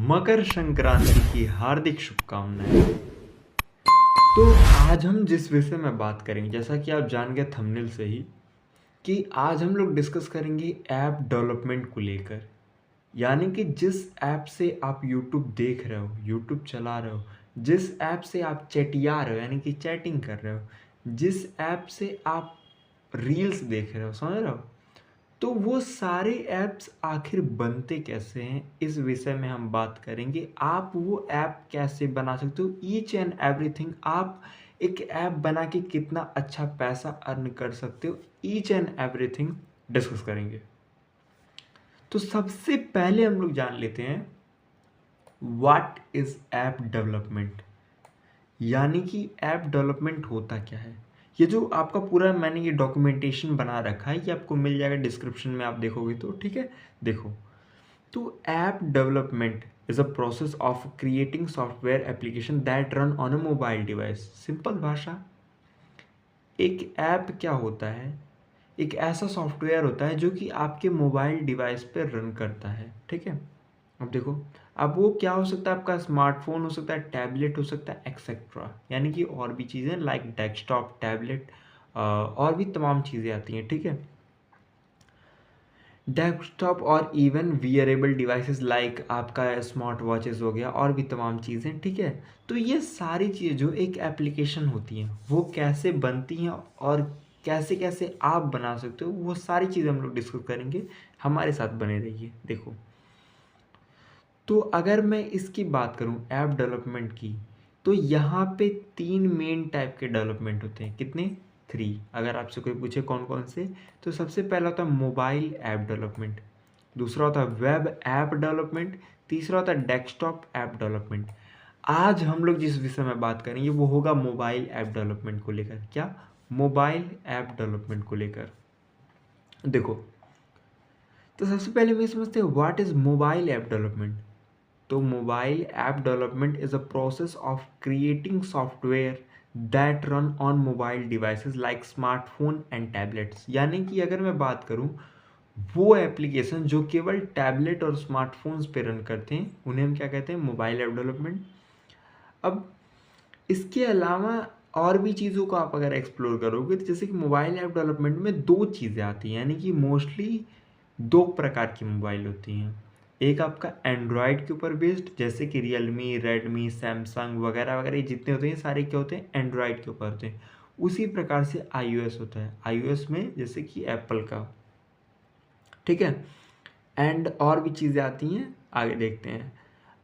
मकर संक्रांति की हार्दिक शुभकामनाएं। तो आज हम जिस विषय में बात करेंगे, जैसा कि आप जान गए थंबनेल से ही, कि आज हम लोग डिस्कस करेंगे ऐप डेवलपमेंट को लेकर। यानी कि जिस ऐप से आप यूट्यूब देख रहे हो, यूट्यूब चला रहे हो, जिस ऐप से आप चैटिया रहे हो यानी कि चैटिंग कर रहे हो, जिस ऐप से आप रील्स देख रहे हो, समझ रहे हो, तो वो सारे ऐप्स आखिर बनते कैसे हैं, इस विषय में हम बात करेंगे। आप वो ऐप कैसे बना सकते हो, ईच एंड एवरीथिंग। आप एक ऐप बना के कितना अच्छा पैसा अर्न कर सकते हो, ईच एंड एवरीथिंग डिस्कस करेंगे। तो सबसे पहले हम लोग जान लेते हैं व्हाट इज ऐप डेवलपमेंट, यानी कि ऐप डेवलपमेंट होता क्या है। ये जो आपका पूरा मैंने ये डॉक्यूमेंटेशन बना रखा है, ये आपको मिल जाएगा डिस्क्रिप्शन में, आप देखोगे तो ठीक है। देखो, तो app development is a process of creating software application that run on a mobile device. Simple भाषा, एक ऐप क्या होता है, एक ऐसा सॉफ्टवेयर होता है जो कि आपके मोबाइल डिवाइस पर रन करता है, ठीक है। अब देखो, अब वो क्या हो सकता है, आपका स्मार्टफोन हो सकता है, टैबलेट हो सकता है, एक्सेट्रा, यानी कि और भी चीज़ें लाइक डेस्कटॉप, टैबलेट, और भी तमाम चीज़ें आती हैं, ठीक है। डेस्कटॉप और इवन वियरेबल डिवाइसेस लाइक आपका स्मार्ट वॉचेस हो गया, और भी तमाम चीज़ें, ठीक है। तो ये सारी चीज़ें जो एक एप्लीकेशन होती हैं वो कैसे बनती हैं और कैसे कैसे आप बना सकते हो, वो सारी चीज़ें हम लोग डिस्कस करेंगे। हमारे साथ बने रहिए। देखो, तो अगर मैं इसकी बात करूं ऐप डेवलपमेंट की, तो यहाँ पे 3 मेन टाइप के डेवलपमेंट होते हैं। कितने? 3। अगर आपसे कोई पूछे कौन कौन से, तो सबसे पहला होता है मोबाइल ऐप डेवलपमेंट, दूसरा होता है वेब ऐप डेवलपमेंट, तीसरा होता है डेस्कटॉप ऐप डेवलपमेंट। आज हम लोग जिस विषय में बात करेंगे वो होगा मोबाइल ऐप डेवलपमेंट को लेकर। क्या? मोबाइल ऐप डेवलपमेंट को लेकर। देखो, तो सबसे पहले मैं समझते हैं what is mobile app development. तो mobile app development is a process of creating software that run on mobile devices like smartphone and tablets. यानी कि अगर मैं बात करूं, वो एप्लीकेशन जो केवल टैबलेट और स्मार्टफोन्स पे रन करते हैं उन्हें हम क्या कहते हैं? Mobile app development. अब इसके अलावा और भी चीज़ों को आप अगर एक्सप्लोर करोगे, तो जैसे कि मोबाइल ऐप डेवलपमेंट में 2 चीज़ें आती हैं, यानी कि मोस्टली 2 प्रकार की मोबाइल होती हैं। एक आपका एंड्रॉयड के ऊपर बेस्ड, जैसे कि रियलमी, रेडमी, सैमसंग वगैरह वगैरह, ये जितने होते हैं सारे क्या होते हैं? एंड्रॉयड के ऊपर होते हैं। उसी प्रकार से iOS होता है, iOS में जैसे कि एप्पल का, ठीक है। एंड और भी चीज़ें आती हैं, आगे देखते हैं।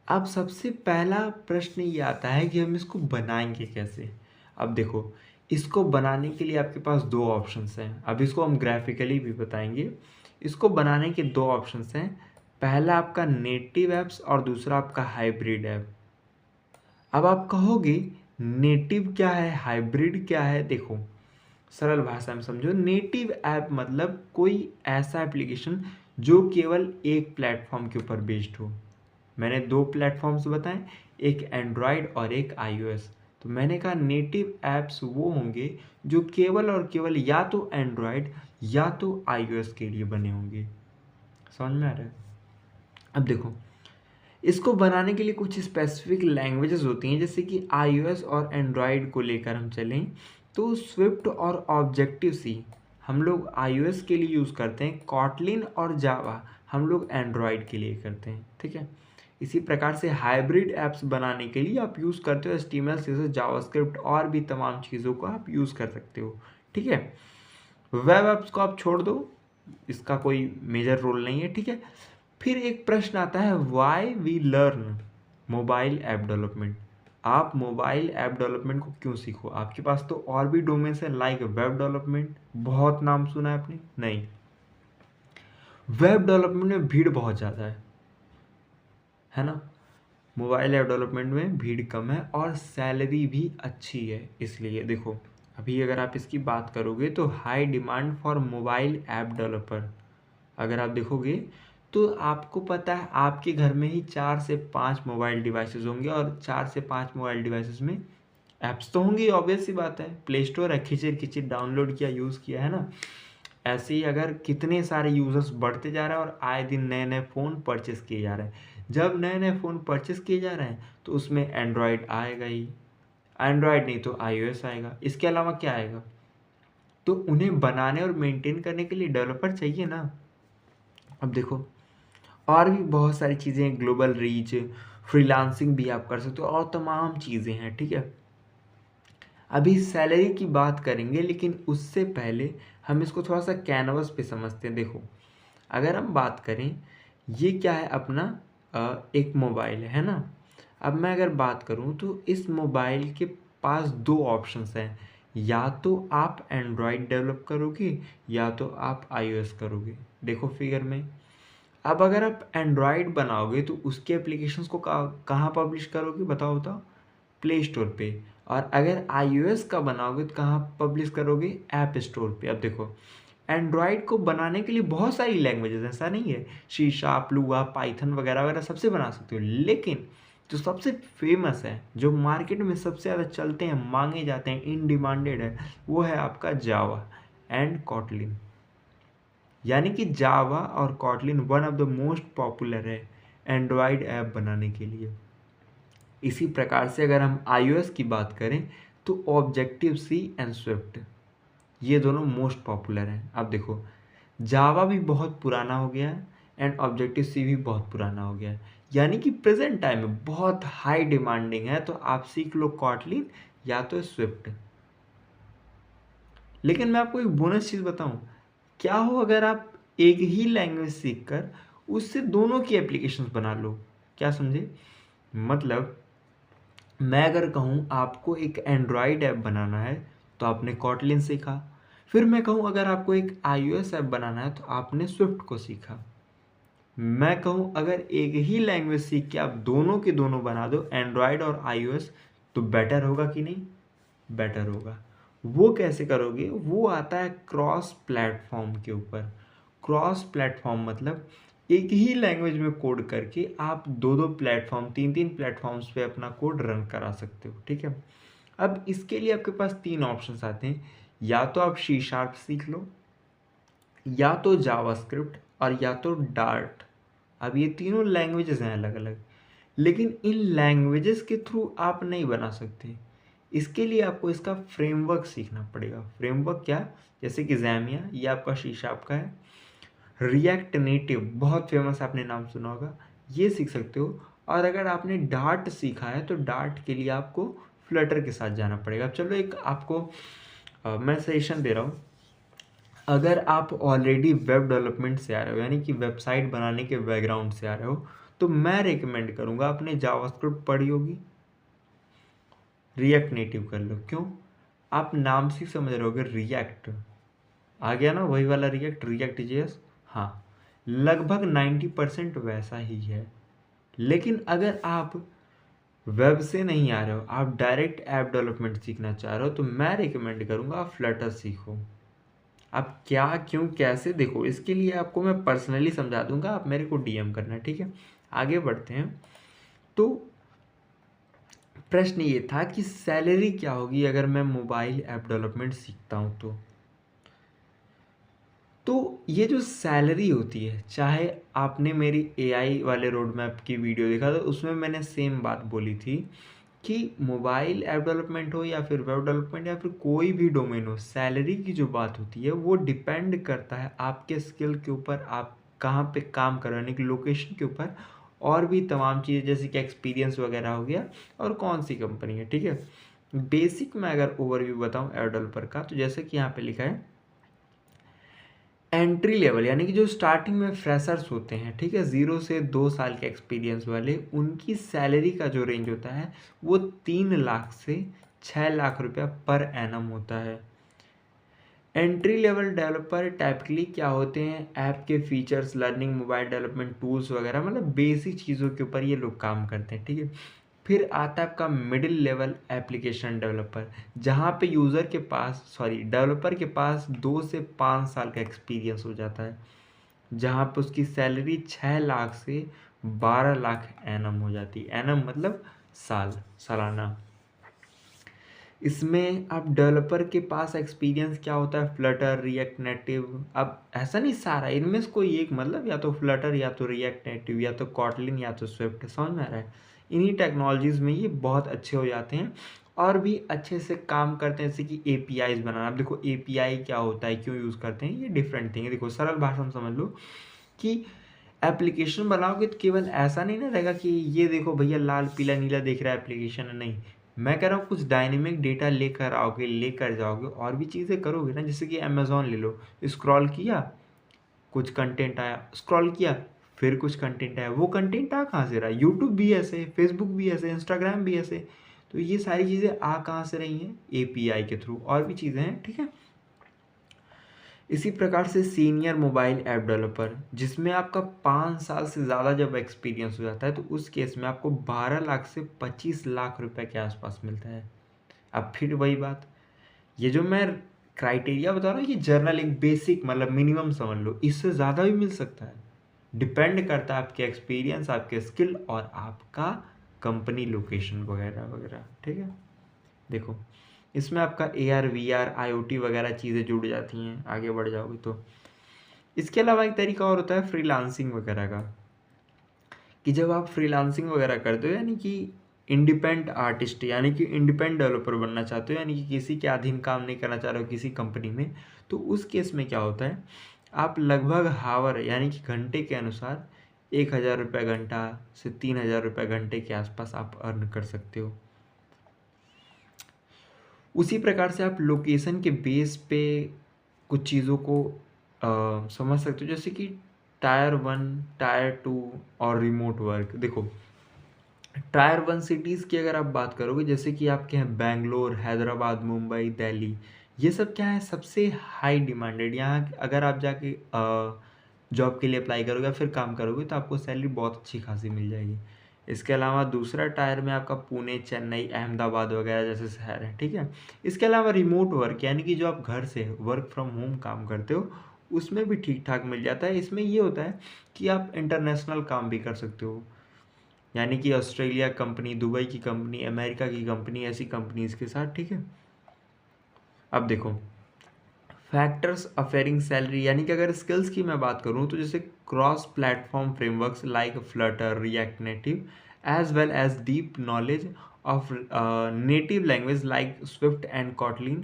अब सबसे पहला प्रश्न ये आता है कि हम इसको बनाएंगे कैसे। अब देखो, इसको बनाने के लिए आपके पास 2 ऑप्शंस हैं। अब इसको हम ग्राफिकली भी बताएंगे। इसको बनाने के 2 ऑप्शंस हैं, पहला आपका नेटिव ऐप्स और दूसरा आपका हाइब्रिड ऐप। अब आप कहोगे नेटिव क्या है, हाइब्रिड क्या है? देखो, सरल भाषा में समझो। नेटिव ऐप मतलब कोई ऐसा एप्लीकेशन जो केवल एक प्लेटफॉर्म के ऊपर बेस्ड हो। मैंने 2 प्लेटफॉर्म्स बताए, एक एंड्रॉयड और एक iOS। तो मैंने कहा नेटिव ऐप्स वो होंगे जो केवल और केवल या तो एंड्रॉयड या तो iOS के लिए बने होंगे। समझ में आ रहा है? अब देखो, इसको बनाने के लिए कुछ स्पेसिफिक लैंग्वेजेस होती हैं, जैसे कि iOS और एंड्रॉयड को लेकर हम चलें तो स्विफ्ट और ऑब्जेक्टिव सी हम लोग iOS के लिए यूज़ करते हैं, कॉटलिन और जावा हम लोग एंड्रॉयड के लिए करते हैं, ठीक है। इसी प्रकार से हाइब्रिड ऐप्स बनाने के लिए आप यूज़ करते हो HTML, CSS, जावास्क्रिप्ट और भी तमाम चीज़ों को आप यूज़ कर सकते हो, ठीक है। वेब ऐप्स को आप छोड़ दो, इसका कोई मेजर रोल नहीं है, ठीक है। फिर एक प्रश्न आता है, why we learn mobile app development. आप मोबाइल ऐप डेवलपमेंट को क्यों सीखो? आपके पास तो और भी डोमेन्स हैं लाइक वेब डेवलपमेंट, बहुत नाम सुना है आपने? नहीं, वेब डेवलपमेंट में भीड़ बहुत ज़्यादा है ना। मोबाइल ऐप डेवलपमेंट में भीड़ कम है और सैलरी भी अच्छी है। इसलिए देखो, अभी अगर आप इसकी बात करोगे तो high demand for mobile app developer अगर आप देखोगे, तो आपको पता है आपके घर में ही 4 से 5 मोबाइल डिवाइसेस होंगे, और 4 से 5 मोबाइल डिवाइसेस में ऐप्स तो होंगी, ऑब्वियस सी बात है। प्ले स्टोर है, खिचिर खिचिर डाउनलोड किया, यूज़ किया, है ना। ऐसे ही अगर कितने सारे यूज़र्स बढ़ते जा रहे हैं और आए दिन नए नए फ़ोन परचेस किए जा रहे हैं, जब नए नए फ़ोन परचेस किए जा रहे हैं तो उसमें एंड्रॉयड आएगा ही, एंड्रॉयड नहीं तो iOS आएगा, इसके अलावा क्या आएगा? तो उन्हें बनाने और मेंटेन करने के लिए डेवलपर चाहिए ना। अब देखो, और भी बहुत सारी चीज़ें हैं, ग्लोबल रीच, फ्रीलांसिंग भी आप कर सकते हो और तमाम चीज़ें हैं, ठीक है। अभी सैलरी की बात करेंगे, लेकिन उससे पहले हम इसको थोड़ा सा कैनवस पे समझते हैं। देखो, अगर हम बात करें, ये क्या है अपना एक मोबाइल है ना। अब मैं अगर बात करूं तो इस मोबाइल के पास दो ऑप्शंस हैं, या तो आप एंड्रॉयड डेवलप करोगे या तो आप iOS करोगे। देखो फिगर में, अब अगर आप एंड्रॉयड बनाओगे तो उसके एप्लीकेशंस को कहाँ पब्लिश करोगे, बताओ बताओ? प्ले स्टोर पे। और अगर iOS का बनाओगे तो कहाँ पब्लिश करोगे? ऐप स्टोर पे। अब देखो, एंड्रॉयड को बनाने के लिए बहुत सारी लैंग्वेजेस, ऐसा नहीं है, सी शार्प, लूआ, पाइथन वगैरह वगैरह सबसे बना सकते हो, लेकिन जो सबसे फेमस है, जो मार्केट में सबसे ज़्यादा चलते हैं, मांगे जाते हैं, इन डिमांडेड है, वो है आपका जावा एंड कॉटलिन। यानी कि जावा और Kotlin one of the most popular है एंड्रॉयड ऐप बनाने के लिए। इसी प्रकार से अगर हम iOS की बात करें तो ऑब्जेक्टिव सी एंड स्विफ्ट, ये दोनों मोस्ट पॉपुलर हैं। अब देखो, जावा भी बहुत पुराना हो गया है एंड ऑब्जेक्टिव सी भी बहुत पुराना हो गया है, यानी कि प्रेजेंट टाइम में बहुत हाई डिमांडिंग है, तो आप सीख लो कॉटलिन या तो स्विफ्ट। लेकिन मैं आपको एक बोनस चीज़ बताऊं, क्या हो अगर आप एक ही लैंग्वेज सीखकर उससे दोनों की एप्लीकेशंस बना लो? क्या समझे? मतलब मैं अगर कहूँ आपको एक एंड्रॉयड ऐप बनाना है तो आपने कॉटलिन सीखा, फिर मैं कहूँ अगर आपको एक iOS ऐप बनाना है तो आपने स्विफ्ट को सीखा। मैं कहूँ अगर एक ही लैंग्वेज सीख के आप दोनों के दोनों बना दो, एंड्रॉयड और iOS, तो बेटर होगा कि नहीं? बेटर होगा। वो कैसे करोगे? वो आता है क्रॉस प्लेटफॉर्म के ऊपर। क्रॉस प्लेटफॉर्म मतलब एक ही लैंग्वेज में कोड करके आप दो दो प्लेटफॉर्म, तीन तीन प्लेटफॉर्म्स पे अपना कोड रन करा सकते हो, ठीक है। अब इसके लिए आपके पास तीन ऑप्शंस आते हैं, या तो आप सी शार्प सीख लो, या तो जावास्क्रिप्ट, और या तो डार्ट। अब ये तीनों लैंग्वेजेस हैं अलग अलग, लेकिन इन लैंग्वेजेस के थ्रू आप नहीं बना सकते। इसके लिए आपको इसका फ्रेमवर्क सीखना पड़ेगा। फ्रेमवर्क क्या? जैसे कि जैमिया, ये आपका सी शार्प का है। रिएक्ट नेटिव बहुत फेमस, आपने नाम सुना होगा, ये सीख सकते हो। और अगर आपने डार्ट सीखा है तो डार्ट के लिए आपको फ्लटर के साथ जाना पड़ेगा। अब चलो एक आपको मैं सजेशन दे रहा हूँ। अगर आप ऑलरेडी वेब डेवलपमेंट से आ रहे हो, यानी कि वेबसाइट बनाने के बैकग्राउंड से आ रहे हो, तो मैं रिकमेंड करूँगा, आपने जावास्क्रिप्ट पढ़ी होगी, रिएक्ट नेटिव कर लो। क्यों? आप नाम से समझ रहे होगे, रिएक्ट आ गया ना, वही वाला रिएक्ट, रिएक्ट जेएस। हाँ, लगभग 90% वैसा ही है। लेकिन अगर आप वेब से नहीं आ रहे हो, आप डायरेक्ट ऐप डेवलपमेंट सीखना चाह रहे हो, तो मैं रिकमेंड करूँगा आप फ्लटर सीखो। अब क्या, क्यों, कैसे, देखो इसके लिए आपको मैं पर्सनली समझा दूंगा, आप मेरे को डीएम करना, ठीक है। आगे बढ़ते हैं। तो प्रश्न ये था कि सैलरी क्या होगी अगर मैं मोबाइल ऐप डेवलपमेंट सीखता हूँ तो ये जो सैलरी होती है, चाहे आपने मेरी एआई वाले रोड मैप की वीडियो देखा तो उसमें मैंने सेम बात बोली थी कि मोबाइल ऐप डेवलपमेंट हो या फिर वेब डेवलपमेंट या फिर कोई भी डोमेन हो, सैलरी की जो बात होती है वो डिपेंड करता है आपके स्किल के ऊपर, आप कहाँ पे काम कराने की लोकेशन के ऊपर, और भी तमाम चीज़ें जैसे कि एक्सपीरियंस वगैरह हो गया, और कौन सी कंपनी है, ठीक है। बेसिक में अगर ओवरव्यू बताऊँ ऐप डेवलपर का, तो जैसे कि यहाँ पे लिखा है एंट्री लेवल, यानी कि जो स्टार्टिंग में फ्रेशर्स होते हैं, ठीक है, 0 से 2 साल के एक्सपीरियंस वाले, उनकी सैलरी का जो रेंज होता है वो 3 लाख से 6 लाख रुपया पर एनम होता है। एंट्री लेवल डेवलपर टाइपकली क्या होते हैं, ऐप के features, learning, mobile development tools वगैरह, मतलब बेसिक चीज़ों के ऊपर ये लोग काम करते हैं, ठीक है। फिर आता है आपका मिडिल लेवल एप्लीकेशन डेवलपर, जहाँ पे यूज़र के पास, सॉरी डेवलपर के पास 2 से 5 साल का एक्सपीरियंस हो जाता है, जहाँ पे उसकी सैलरी 6 लाख से 12 लाख एनम हो जाती है। एनम मतलब साल, सालाना। इसमें आप डेवलपर के पास एक्सपीरियंस क्या होता है, फ्लटर, रिएक्ट नेटिव। अब ऐसा नहीं सारा, इनमें से कोई एक, मतलब या तो फ्लटर या तो रिएक्ट नेटिव या तो कॉटलिन या तो स्विफ्ट, समझ में आ रहा है। इन्हीं टेक्नोलॉजीज़ में ये बहुत अच्छे हो जाते हैं और भी अच्छे से काम करते हैं, जैसे कि एपीआईज बनाना। अब देखो एपीआई क्या होता है, क्यों यूज़ करते हैं, ये डिफरेंट थिंग है। देखो सरल भाषा में समझ लो कि एप्लीकेशन बनाओगे तो केवल ऐसा नहीं ना रहेगा कि ये देखो भैया लाल पीला नीला देख रहा है एप्लीकेशन है, नहीं। मैं कह रहा हूँ कुछ डायनेमिक डेटा लेकर आओगे, लेकर जाओगे और भी चीज़ें करोगे ना। जैसे कि अमेज़ॉन ले लो, स्क्रॉल किया कुछ कंटेंट आया, स्क्रॉल किया फिर कुछ कंटेंट आया, वो कंटेंट आ कहाँ से रहा है, यूट्यूब भी ऐसे, फेसबुक भी ऐसे, इंस्टाग्राम भी ऐसे। तो ये सारी चीज़ें आ कहाँ से रही हैं, एपीआई के थ्रू। और भी चीज़ें हैं, ठीक है। इसी प्रकार से सीनियर मोबाइल ऐप डेवलपर, जिसमें आपका 5 साल से ज़्यादा जब एक्सपीरियंस हो जाता है तो उस केस में आपको 12 लाख से 25 लाख रुपए के आसपास मिलता है। अब फिर वही बात, ये जो मैं क्राइटेरिया बता रहा हूँ ये जर्नल एक बेसिक मतलब मिनिमम समझ लो, इससे ज़्यादा भी मिल सकता है। डिपेंड करता है आपके एक्सपीरियंस, आपके स्किल और आपका कंपनी लोकेशन वगैरह वगैरह, ठीक है। देखो इसमें आपका AR VR IoT वगैरह चीज़ें जुड़ जाती हैं आगे बढ़ जाओगे तो। इसके अलावा एक तरीका और होता है फ्रीलांसिंग वगैरह का, कि जब आप फ्रीलांसिंग वगैरह करते हो यानी कि इंडिपेंडेंट आर्टिस्ट यानी कि इंडिपेंडेंट डेवलपर बनना चाहते हो, यानी कि किसी के अधीन काम नहीं करना चाह रहे हो किसी कंपनी में, तो उस केस में क्या होता है, आप लगभग हावर यानी कि घंटे के अनुसार 1,000 रुपये घंटा से 3,000 रुपये घंटे के आसपास आप अर्न कर सकते हो। उसी प्रकार से आप लोकेशन के बेस पे कुछ चीज़ों को समझ सकते हो, जैसे कि टायर 1, टायर 2 और रिमोट वर्क। देखो टायर 1 सिटीज़ की अगर आप बात करोगे, जैसे कि आपके हैं बेंगलोर, हैदराबाद, मुंबई, दिल्ली, ये सब क्या है, सबसे हाई डिमांडेड। यहाँ अगर आप जाके जॉब के लिए अप्लाई करोगे या फिर काम करोगे तो आपको सैलरी बहुत अच्छी खासी मिल जाएगी। इसके अलावा दूसरा टायर में आपका पुणे, चेन्नई, अहमदाबाद वगैरह जैसे शहर है, ठीक है। इसके अलावा रिमोट वर्क यानी कि जो आप घर से वर्क फ्रॉम होम काम करते हो उसमें भी ठीक ठाक मिल जाता है। इसमें ये होता है कि आप इंटरनेशनल काम भी कर सकते हो, यानी कि ऑस्ट्रेलिया कंपनी, दुबई की कंपनी, अमेरिका की कंपनी, ऐसी कंपनीज के साथ, ठीक है। अब देखो फैक्टर्स अफेयरिंग सैलरी, यानी कि अगर स्किल्स की मैं बात करूं तो जैसे cross platform frameworks like Flutter, React Native, as well as deep knowledge of native language like Swift and Kotlin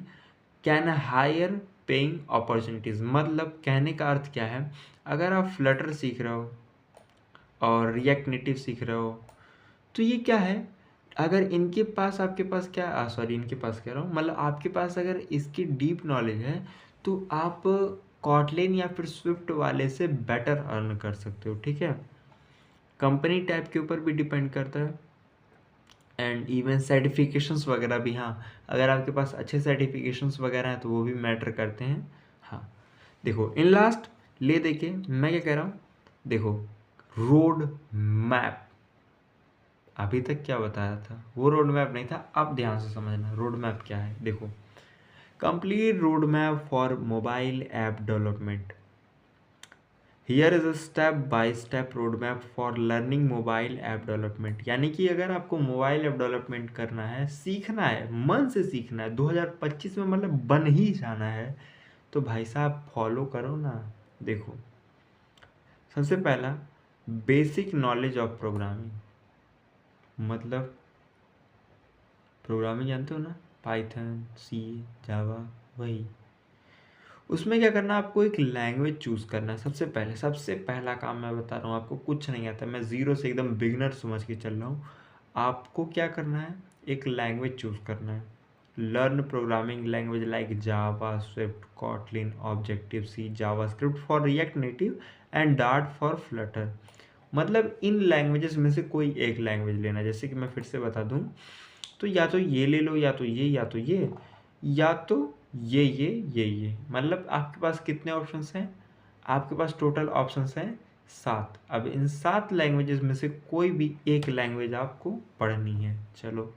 can higher paying opportunities. मतलब कहने का अर्थ क्या है, अगर आप फ्लटर सीख रहे हो और रिएक्ट नेटिव सीख रहे हो तो ये क्या है, अगर इनके पास आपके पास क्या सॉरी इनके पास कह रहा हूँ, मतलब आपके पास अगर इसकी डीप नॉलेज है तो आप कॉटलिन या फिर स्विफ्ट वाले से बेटर अर्न कर सकते हो, ठीक है। कंपनी टाइप के ऊपर भी डिपेंड करता है एंड इवन सर्टिफिकेशंस वगैरह भी। हाँ अगर आपके पास अच्छे सर्टिफिकेशंस वगैरह हैं तो वो भी मैटर करते हैं। हाँ देखो इन लास्ट ले देखे मैं क्या कह रहा हूँ, देखो रोड मैप, अभी तक क्या बताया था वो रोड मैप नहीं था, अब ध्यान से समझना रोड मैप क्या है। देखो complete road map for mobile app development, here is a step by step road map for learning mobile app development. यानी कि अगर आपको मोबाइल ऐप डेवलपमेंट करना है, सीखना है, मन से सीखना है, 2025 में मतलब बन ही जाना है, तो भाई साहब फॉलो करो ना। देखो सबसे पहला बेसिक नॉलेज ऑफ प्रोग्रामिंग, मतलब प्रोग्रामिंग जानते हो ना, पाइथन, सी, जावा, वही। उसमें क्या करना है, आपको एक लैंग्वेज चूज़ करना है। सबसे पहला काम मैं बता रहा हूँ, आपको कुछ नहीं आता, मैं ज़ीरो से एकदम बिगनर समझ के चल रहा हूँ। आपको क्या करना है, एक लैंग्वेज चूज़ करना है। Learn programming language like Java, Swift, Kotlin, Objective C, JavaScript for React Native and Dart for Flutter. मतलब इन लैंग्वेजेस में से कोई एक लैंग्वेज लेना। जैसे कि मैं फिर से बता दूँ तो या तो ये ले लो, या तो ये, या तो ये, या तो ये, मतलब आपके पास कितने ऑप्शंस हैं, आपके पास टोटल ऑप्शंस हैं 7। अब इन 7 लैंग्वेजेस में से कोई भी एक लैंग्वेज आपको पढ़नी है। चलो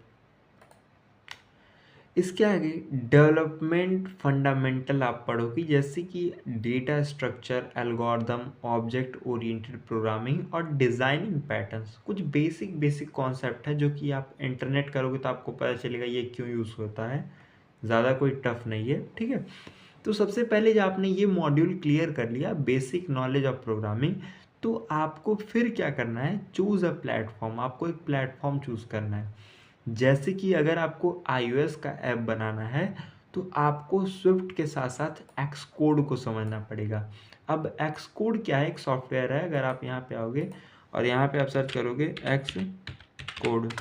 इसके आगे डेवलपमेंट फंडामेंटल आप पढ़ोगे, जैसे कि data structure, algorithm, object oriented programming और डिज़ाइनिंग पैटर्न्स। कुछ बेसिक बेसिक कॉन्सेप्ट है जो कि आप इंटरनेट करोगे तो आपको पता चलेगा ये क्यों यूज़ होता है, ज़्यादा कोई टफ नहीं है, ठीक है। तो सबसे पहले जब आपने ये मॉड्यूल क्लियर कर लिया, बेसिक नॉलेज ऑफ प्रोग्रामिंग, तो आपको फिर क्या करना है, चूज़ अ प्लेटफॉर्म। आपको एक प्लेटफॉर्म चूज़ करना है। जैसे कि अगर आपको iOS का ऐप बनाना है तो आपको स्विफ्ट के साथ साथ एक्स कोड को समझना पड़ेगा। अब एक्स कोड क्या है, एक सॉफ्टवेयर है। अगर आप यहाँ पे आओगे और यहाँ पे आप सर्च करोगे एक्स कोड,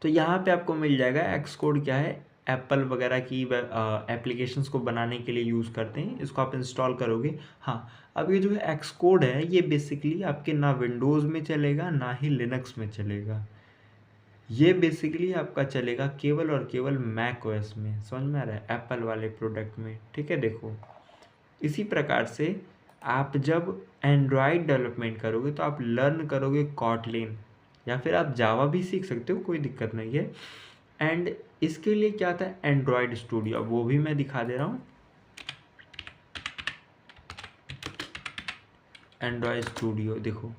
तो यहाँ पे आपको मिल जाएगा। एक्स कोड क्या है, एप्पल वगैरह की एप्लीकेशंस को बनाने के लिए यूज़ करते हैं, इसको आप इंस्टॉल करोगे। हाँ, अब ये जो है एक्स कोड है, ये बेसिकली आपके ना विंडोज़ में चलेगा ना ही लिनक्स में चलेगा। ये बेसिकली आपका चलेगा केवल और केवल मैक ओएस में। समझ में आ रहा है, एप्पल वाले प्रोडक्ट में, ठीक है। देखो, इसी प्रकार से आप जब एंड्रॉयड डेवलपमेंट करोगे तो आप लर्न करोगे कॉटलिन, या फिर आप जावा भी सीख सकते हो, कोई दिक्कत नहीं है। एंड इसके लिए क्या आता है, एंड्रॉयड स्टूडियो, वो भी मैं दिखा दे रहा हूँ। एंड्रॉयड स्टूडियो देखो,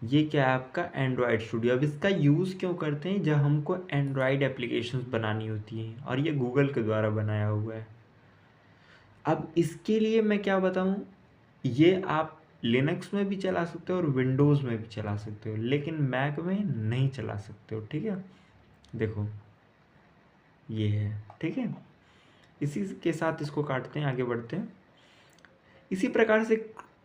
ये क्या है आपका एंड्रॉयड स्टूडियो। अब इसका यूज़ क्यों करते हैं, जब हमको एंड्रॉयड एप्लीकेशंस बनानी होती हैं, और ये गूगल के द्वारा बनाया हुआ है। अब इसके लिए मैं क्या बताऊं, ये आप लिनक्स में भी चला सकते हो और विंडोज़ में भी चला सकते हो, लेकिन मैक में नहीं चला सकते हो, ठीक है। देखो ये है, ठीक है। इसी के साथ इसको काटते हैं, आगे बढ़ते हैं। इसी प्रकार से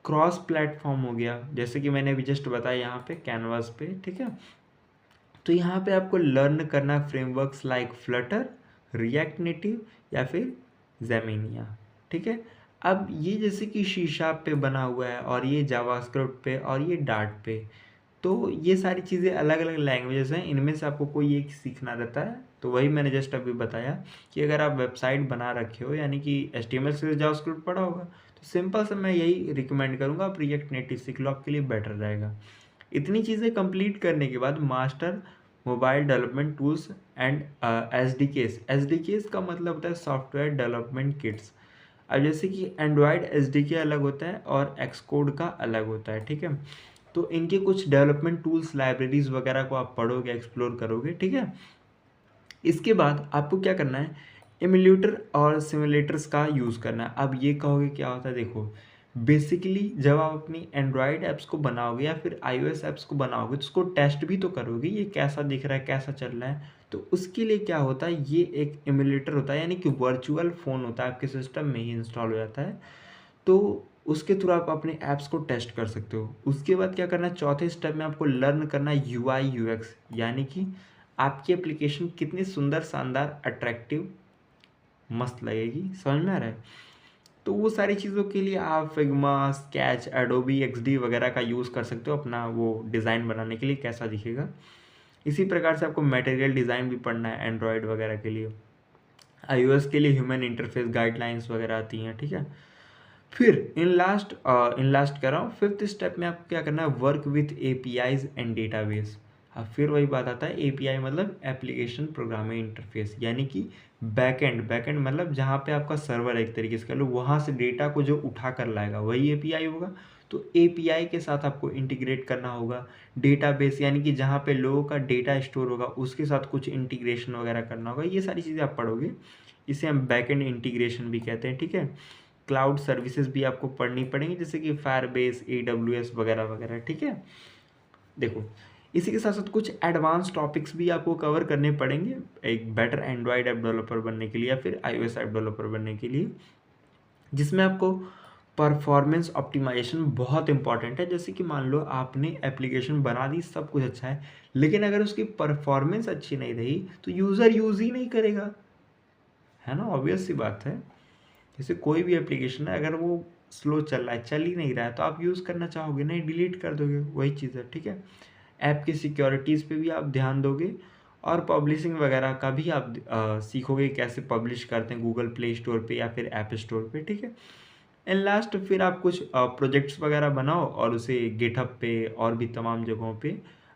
क्रॉस प्लेटफॉर्म हो गया, जैसे कि मैंने अभी जस्ट बताया यहाँ पे कैनवास पे, ठीक है। तो यहाँ पे आपको लर्न करना है frameworks like Flutter, React native या फिर जेमिनिया, ठीक है। अब ये जैसे कि सी शार्प पे बना हुआ है और ये जावास्क्रिप्ट पे और ये डार्ट पे, तो ये सारी चीज़ें अलग अलग लैंग्वेजेस हैं, इनमें से आपको कोई एक सीखना रहता है। तो वही मैंने जस्ट अभी बताया कि अगर आप वेबसाइट बना रखे हो, यानी कि HTML से जावास्क्रिप्ट पढ़ा होगा, तो सिंपल से मैं यही रिकमेंड करूँगा, आप रिएक्ट नेटिव सीख लो, आपके लिए बेटर रहेगा। इतनी चीज़ें कंप्लीट करने के बाद master mobile development tools and S D case का मतलब होता है सॉफ्टवेयर डेवलपमेंट किट्स। अब जैसे कि एंड्रॉयड SDK अलग होता है और एक्सकोड का अलग होता है, ठीक है। तो इनके कुछ डेवलपमेंट टूल्स, लाइब्रेरीज वगैरह को आप पढ़ोगे, एक्सप्लोर करोगे, ठीक है। इसके बाद आपको क्या करना है, एमुलेटर और सिमुलेटर्स का यूज़ करना है। अब ये कहोगे क्या होता है, देखो बेसिकली जब आप अपनी एंड्रॉयड ऐप्स को बनाओगे या फिर iOS ऐप्स को बनाओगे तो उसको टेस्ट भी तो करोगे, ये कैसा दिख रहा है, कैसा चल रहा है। तो उसके लिए क्या होता है, ये एक एमुलेटर होता है, यानी कि वर्चुअल फ़ोन होता है, आपके सिस्टम में ही इंस्टॉल हो जाता है। तो उसके थ्रू आप अपने ऐप्स को टेस्ट कर सकते हो। उसके बाद क्या करना है, चौथे स्टेप में आपको लर्न करना है UI UX, यानी कि आपकी एप्लीकेशन कितनी सुंदर, शानदार, अट्रैक्टिव, मस्त लगेगी। समझ में आ रहा है। तो वो सारी चीज़ों के लिए आप फिग्मा, स्केच, एडोबी XD वगैरह का यूज़ कर सकते हो अपना वो डिज़ाइन बनाने के लिए, कैसा दिखेगा। इसी प्रकार से आपको मटेरियल डिज़ाइन भी पढ़ना है एंड्रॉयड वगैरह के लिए। iOS के लिए ह्यूमन इंटरफेस गाइडलाइंस वगैरह आती हैं, ठीक है। फिर इन लास्ट कर रहा हूँ, फिफ्थ स्टेप में आपको क्या करना है, work with APIs and database. अब फिर वही बात आता है, API मतलब एप्लीकेशन प्रोग्रामिंग इंटरफेस, यानी कि बैकएंड मतलब जहाँ पे आपका सर्वर एक तरीके से कर लो, वहाँ से डेटा को जो उठा कर लाएगा वही API होगा। तो API के साथ आपको इंटीग्रेट करना होगा। डेटाबेस यानी कि जहाँ पे लोगों का डेटा स्टोर होगा उसके साथ कुछ इंटीग्रेशन वगैरह करना होगा, ये सारी चीज़ें आप पढ़ोगे। इसे हम बैकएंड इंटीग्रेशन भी कहते हैं, ठीक है। क्लाउड सर्विसेज भी आपको पढ़नी पड़ेंगी, जैसे कि फायरबेस, AWS वगैरह वगैरह, ठीक है। देखो, इसी के साथ साथ कुछ एडवांस टॉपिक्स भी आपको कवर करने पड़ेंगे एक बेटर एंड्रॉयड ऐप डेवलपर बनने के लिए या फिर iOS ऐप डेवलपर बनने के लिए, जिसमें आपको परफॉर्मेंस ऑप्टिमाइजेशन बहुत इंपॉर्टेंट है। जैसे कि मान लो आपने एप्लीकेशन बना दी, सब कुछ अच्छा है, लेकिन अगर उसकी परफॉर्मेंस अच्छी नहीं रही तो यूज़र यूज़ ही नहीं करेगा, है ना, ऑब्वियस सी बात है। जैसे कोई भी एप्लीकेशन है, अगर वो स्लो चल रहा है, चल ही नहीं रहा है, तो आप यूज़ करना चाहोगे नहीं, डिलीट कर दोगे, वही चीज़ है, ठीक है। ऐप की सिक्योरिटीज़ पे भी आप ध्यान दोगे और पब्लिशिंग वगैरह का भी आप सीखोगे कैसे पब्लिश करते हैं गूगल प्ले स्टोर पे या फिर ऐप स्टोर पे, ठीक है। एंड लास्ट फिर आप कुछ प्रोजेक्ट्स वगैरह बनाओ और उसे गिटहब पे और भी तमाम जगहों पे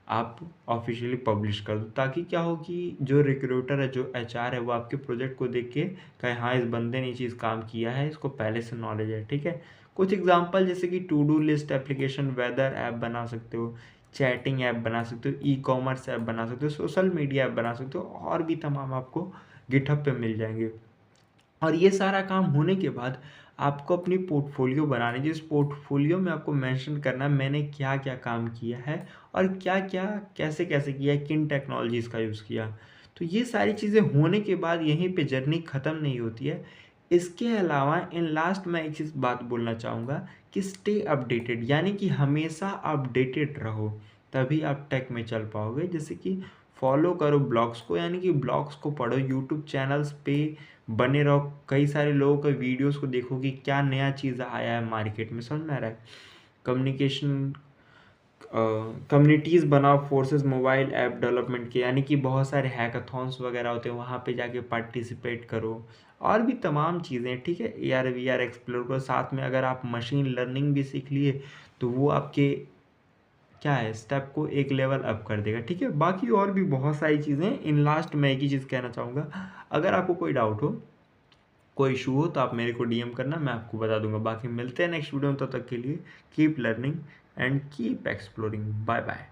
आप ऑफिशियली पब्लिश कर दो, ताकि क्या हो कि जो रिक्रूटर है, जो एचआर है, वो आपके प्रोजेक्ट को देख के कहे हाँ इस बंदे ने ये चीज़ काम किया है, इसको पहले से नॉलेज है। ठीक है, कुछ एग्जांपल जैसे कि to do list application, weather app बना सकते हो, चैटिंग ऐप बना सकते हो, ई कॉमर्स ऐप बना सकते हो, सोशल मीडिया ऐप बना सकते हो, और भी तमाम आपको गिटहब पे मिल जाएंगे। और ये सारा काम होने के बाद आपको अपनी पोर्टफोलियो बनानी है, जिस पोर्टफोलियो में आपको मेंशन करना है मैंने क्या क्या काम किया है और क्या क्या कैसे कैसे किया है, किन टेक्नोलॉजीज़ का यूज़ किया। तो ये सारी चीज़ें होने के बाद यहीं पे जर्नी ख़त्म नहीं होती है। इसके अलावा इन लास्ट मैं एक चीज़ बात बोलना चाहूँगा कि स्टे अपडेटेड, यानी कि हमेशा अपडेटेड रहो, तभी आप टेक में चल पाओगे। जैसे कि फॉलो करो ब्लॉग्स को, यानी कि ब्लॉग्स को पढ़ो, यूट्यूब चैनल्स पे बने रहो, कई सारे लोगों के वीडियोस को देखो कि क्या नया चीज़ आया है मार्केट में, समझ में आ रहा है। कम्युनिकेशन कम्युनिटीज़ बनाओ फोर्सेस मोबाइल ऐप डेवलपमेंट के, यानी कि बहुत सारे हैकाथॉन्स वगैरह होते हैं, वहाँ पे जाके पार्टिसिपेट करो, और भी तमाम चीज़ें। ठीक है, AR VR एक्सप्लोर करो, साथ में अगर आप मशीन लर्निंग भी सीख लिए तो वो आपके क्या है स्टेप को एक लेवल अप कर देगा। ठीक है, बाकी और भी बहुत सारी चीज़ें। इन लास्ट मैं एक ही चीज़ कहना चाहूँगा, अगर आपको कोई डाउट हो, कोई इशू हो, तो आप मेरे को DM करना, मैं आपको बता दूंगा। बाकी मिलते हैं नेक्स्ट वीडियो में, तब तक के लिए keep learning and keep exploring. Bye bye.